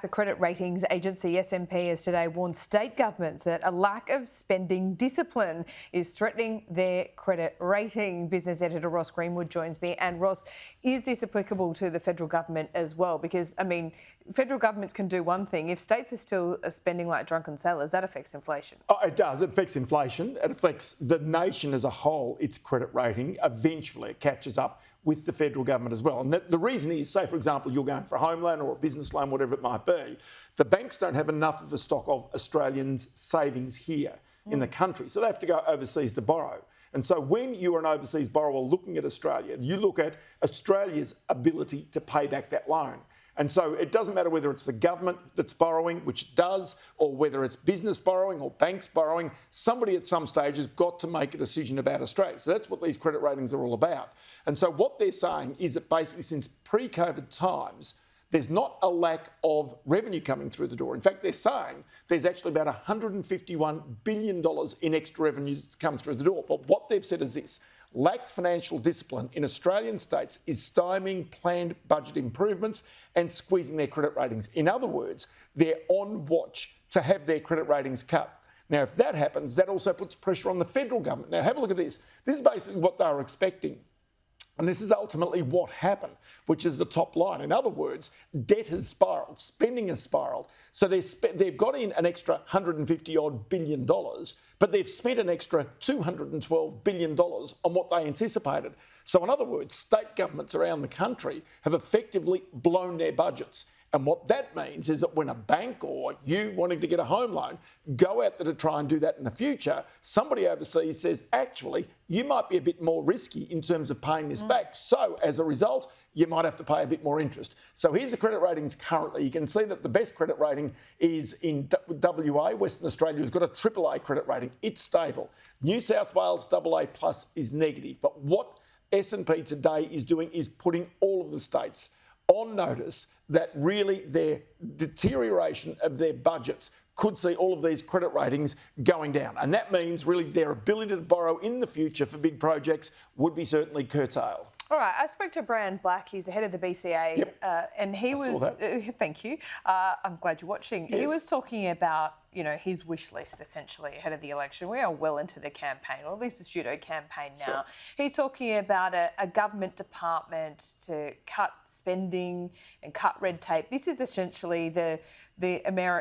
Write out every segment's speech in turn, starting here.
The credit ratings agency S&P has today warned state governments that a lack of spending discipline is threatening their credit rating. Business Editor Ross Greenwood joins me. And Ross, is this applicable to the federal government as well? Because, I mean, federal governments can do one thing. If states are still spending like drunken sailors, that affects inflation. Oh, it does. It affects inflation. It affects the nation as a whole, its credit rating. Eventually, it catches up with the federal government as well. And the reason is, say, for example, you're going for a home loan or a business loan, whatever it might be, the banks don't have enough of a stock of Australians' savings here in the country. So they have to go overseas to borrow. And so when you're an overseas borrower looking at Australia, you look at Australia's ability to pay back that loan. And so it doesn't matter whether it's the government that's borrowing, which it does, or whether it's business borrowing or banks borrowing, somebody at some stage has got to make a decision about Australia. So that's what these credit ratings are all about. And so what they're saying is that basically since pre-COVID times, there's not a lack of revenue coming through the door. In fact, they're saying there's actually about $151 billion in extra revenue that's come through the door. But what they've said is this: lacks financial discipline in Australian states is stymieing planned budget improvements and squeezing their credit ratings. In other words, they're on watch to have their credit ratings cut. Now, if that happens, that also puts pressure on the federal government. Now, have a look at this. This is basically what they were expecting. And this is ultimately what happened, which is the top line. In other words, debt has spiralled, spending has spiralled. So they've got in an extra $150 billion, but they've spent an extra $212 billion on what they anticipated. So in other words, state governments around the country have effectively blown their budgets. And what that means is that when a bank or you wanting to get a home loan go out there to try and do that in the future, somebody overseas says, actually, you might be a bit more risky in terms of paying this back. So as a result, you might have to pay a bit more interest. So here's the credit ratings currently. You can see that the best credit rating is in WA, Western Australia, who's got a AAA credit rating. It's stable. New South Wales AA plus is negative. But what S&P today is doing is putting all of the states on notice that really their deterioration of their budgets could see all of these credit ratings going down. And that means really their ability to borrow in the future for big projects would be certainly curtailed. All right, I spoke to Brand Black. He's the head of the BCA, and he was. Thank you. I'm glad you're watching. Yes. He was talking about, you know, his wish list essentially ahead of the election. We are well into the campaign, or at least the pseudo campaign now. Sure. He's talking about a government department to cut spending and cut red tape. This is essentially the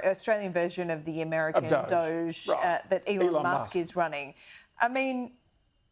Australian version of the American Doge right. That Elon Musk is running. I mean,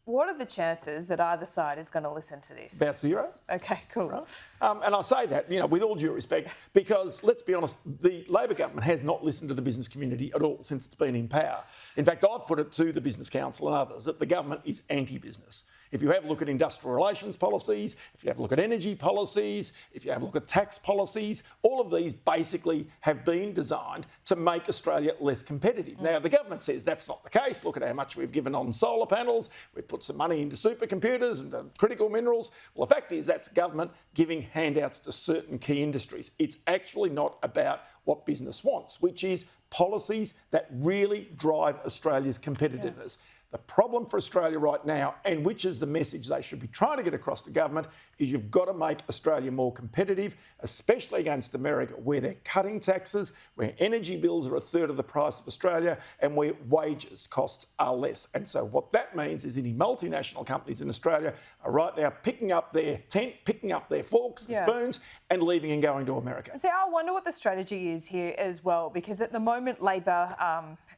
what are the chances that either side is going to listen to this? About zero. Okay, cool. Right. And I say that, you know, with all due respect, because let's be honest, the Labor government has not listened to the business community at all since it's been in power. In fact, I've put it to the Business Council and others that the government is anti-business. If you have a look at industrial relations policies, if you have a look at energy policies, if you have a look at tax policies, all of these basically have been designed to make Australia less competitive. Now, the government says that's not the case. Look at how much we've given on solar panels. We've put some money into supercomputers and critical minerals. Well, the fact is that's government giving handouts to certain key industries. It's actually not about what business wants, which is policies that really drive Australia's competitiveness. Yeah. The problem for Australia right now, and which is the message they should be trying to get across to government, is you've got to make Australia more competitive, especially against America, where they're cutting taxes, where energy bills are a third of the price of Australia, and where wages costs are less. And so what that means is any multinational companies in Australia are right now picking up their tent, picking up their forks and spoons, and leaving and going to America. See, I wonder what the strategy is here as well, because at the moment, Labor,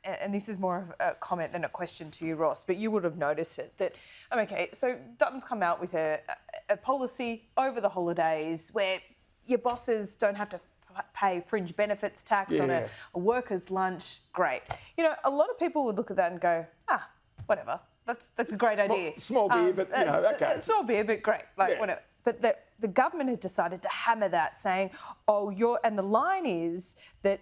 and this is more of a comment than a question to you, Ross, but you would have noticed it, that, okay, so Dutton's come out with a policy over the holidays where your bosses don't have to pay fringe benefits tax on a worker's lunch. Great. You know, a lot of people would look at that and go, whatever, that's a great idea. Small beer, but, you know, okay. Small beer, but great, like, whatever. But the government has decided to hammer that, saying, and the line is that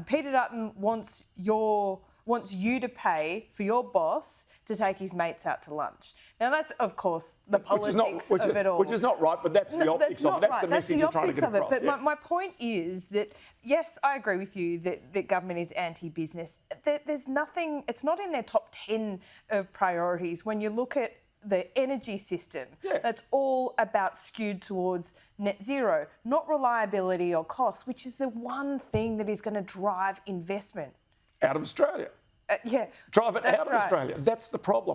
Peter Dutton wants you to pay for your boss to take his mates out to lunch. Now, that's, of course, the politics of it all. Which is not right, but that's the optics of it. That's the message you're trying to get across. But my point is that, yes, I agree with you that government is anti-business. There's nothing, it's not in their top 10 of priorities. When you look at the energy system. Yeah. That's all about skewed towards net zero, not reliability or cost, which is the one thing that is going to drive investment. Out of Australia. Yeah. Drive it out of right. Australia. That's the problem.